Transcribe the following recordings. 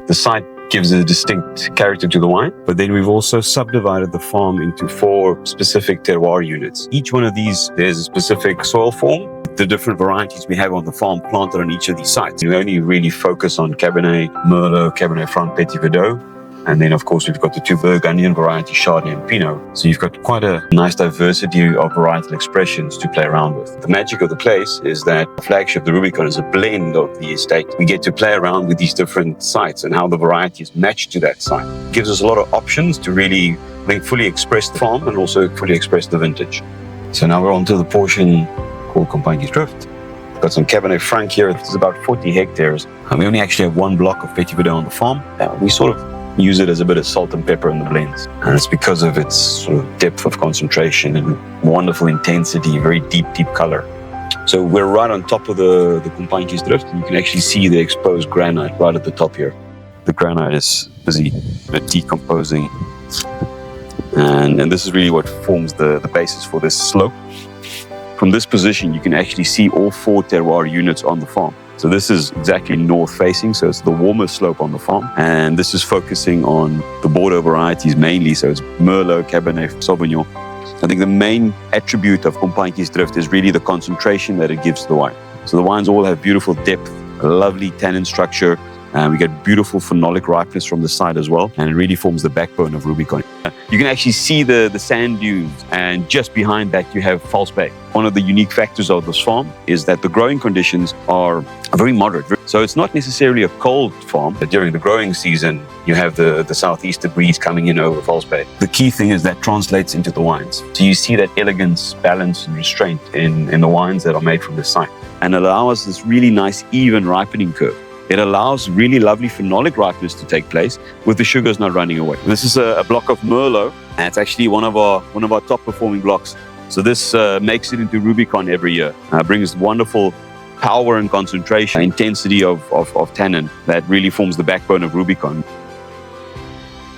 The site gives a distinct character to the wine, but then we've also subdivided the farm into 4 specific terroir units. Each one of these, there's a specific soil form. The different varieties we have on the farm planted on each of these sites. We only really focus on Cabernet Merlot, Cabernet Franc, Petit Verdot. And then, of course, we've got the 2 Burgundian varieties, Chardonnay and Pinot. So you've got quite a nice diversity of varietal expressions to play around with. The magic of the place is that the flagship, the Rubicon, is a blend of the estate. We get to play around with these different sites and how the varieties match to that site. It gives us a lot of options to really, I think, fully express the farm and also fully express the vintage. So now we're on to the portion called Companhie's Drift. We've got some Cabernet Franc here. It's about 40 hectares. And we only actually have 1 block of Petit Verdot on the farm. We sort of use it as a bit of salt and pepper in the blends. And it's because of its sort of depth of concentration and wonderful intensity, very deep color. So we're right on top of the Companhie's Drift, and you can actually see the exposed granite right at the top here. The granite is busy decomposing. And this is really what forms the basis for this slope. From this position, you can actually see all 4 terroir units on the farm. So this is exactly north facing, so it's the warmest slope on the farm. And this is focusing on the Bordeaux varieties mainly, so it's Merlot, Cabernet Sauvignon. I think the main attribute of Companhie's Drift is really the concentration that it gives to the wine. So the wines all have beautiful depth, a lovely tannin structure, and we get beautiful phenolic ripeness from the side as well, and it really forms the backbone of Rubicon. You can actually see the sand dunes, and just behind that you have False Bay. One of the unique factors of this farm is that the growing conditions are very moderate. So it's not necessarily a cold farm, but during the growing season, you have the southeaster breeze coming in over False Bay. The key thing is that translates into the wines. So you see that elegance, balance, and restraint in the wines that are made from this site, and allows this really nice, even ripening curve. It allows really lovely phenolic ripeness to take place with the sugars not running away. This is a block of Merlot, and it's actually one of our top performing blocks. So this makes it into Rubicon every year. Brings wonderful power and concentration, intensity of tannin that really forms the backbone of Rubicon.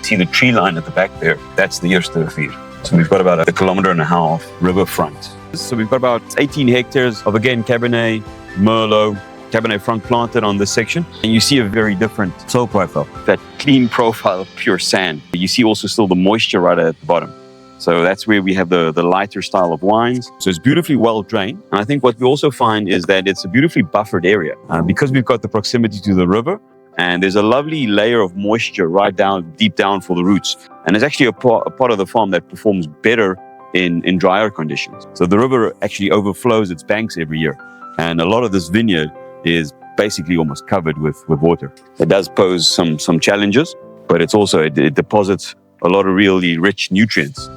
See the tree line at the back there? That's the Eerste Rivier. So we've got about 1.5 kilometers riverfront. So we've got about 18 hectares of, again, Cabernet, Merlot, Cabernet Franc planted on this section, and you see a very different soil profile. That clean profile of pure sand. You see also still the moisture right at the bottom. So that's where we have the lighter style of wines. So it's beautifully well drained. And I think what we also find is that it's a beautifully buffered area because we've got the proximity to the river, and there's a lovely layer of moisture right down, deep down for the roots. And it's actually a part of the farm that performs better in drier conditions. So the river actually overflows its banks every year, and a lot of this vineyard is basically almost covered with water. It does pose some challenges, but it's also, it deposits a lot of really rich nutrients.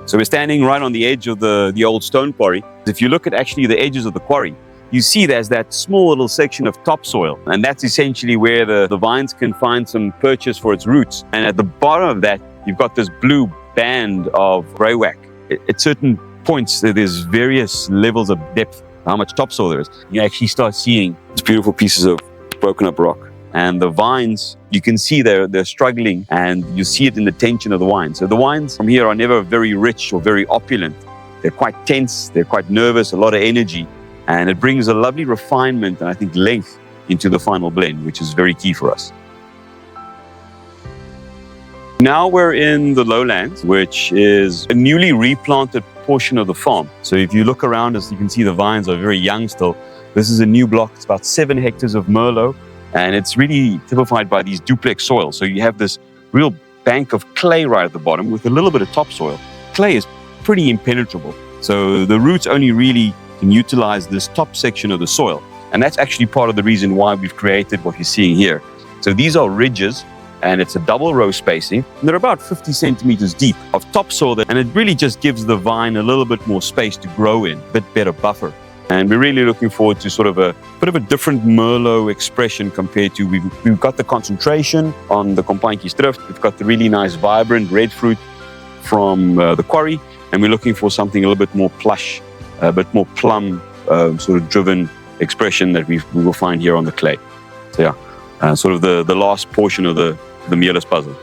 So we're standing right on the edge of the old stone quarry. If you look at actually the edges of the quarry, you see there's that small little section of topsoil, and that's essentially where the vines can find some purchase for its roots. And at the bottom of that, you've got this blue band of greywacke. At certain points, there's various levels of depth, how much topsoil there is. You actually start seeing these beautiful pieces of broken up rock. And the vines, you can see they're struggling, and you see it in the tension of the wine. So the wines from here are never very rich or very opulent. They're quite tense, they're quite nervous, a lot of energy, and it brings a lovely refinement and I think length into the final blend, which is very key for us. Now we're in the lowlands, which is a newly replanted portion of the farm. So if you look around us, you can see the vines are very young still. This is a new block. It's about 7 hectares of Merlot, and it's really typified by these duplex soils. So you have this real bank of clay right at the bottom with a little bit of topsoil. Clay is pretty impenetrable. So the roots only really can utilize this top section of the soil. And that's actually part of the reason why we've created what you're seeing here. So these are ridges, and it's a double row spacing. And they're about 50 centimeters deep of topsoil, and it really just gives the vine a little bit more space to grow in, a bit better buffer. And we're really looking forward to sort of a bit of a different Merlot expression compared to, we've got the concentration on the Companhie's Drift, we've got the really nice vibrant red fruit from the quarry, and we're looking for something a little bit more plush, a bit more plum sort of driven expression that we will find here on the clay. So yeah, sort of the last portion of the Meerlust puzzle.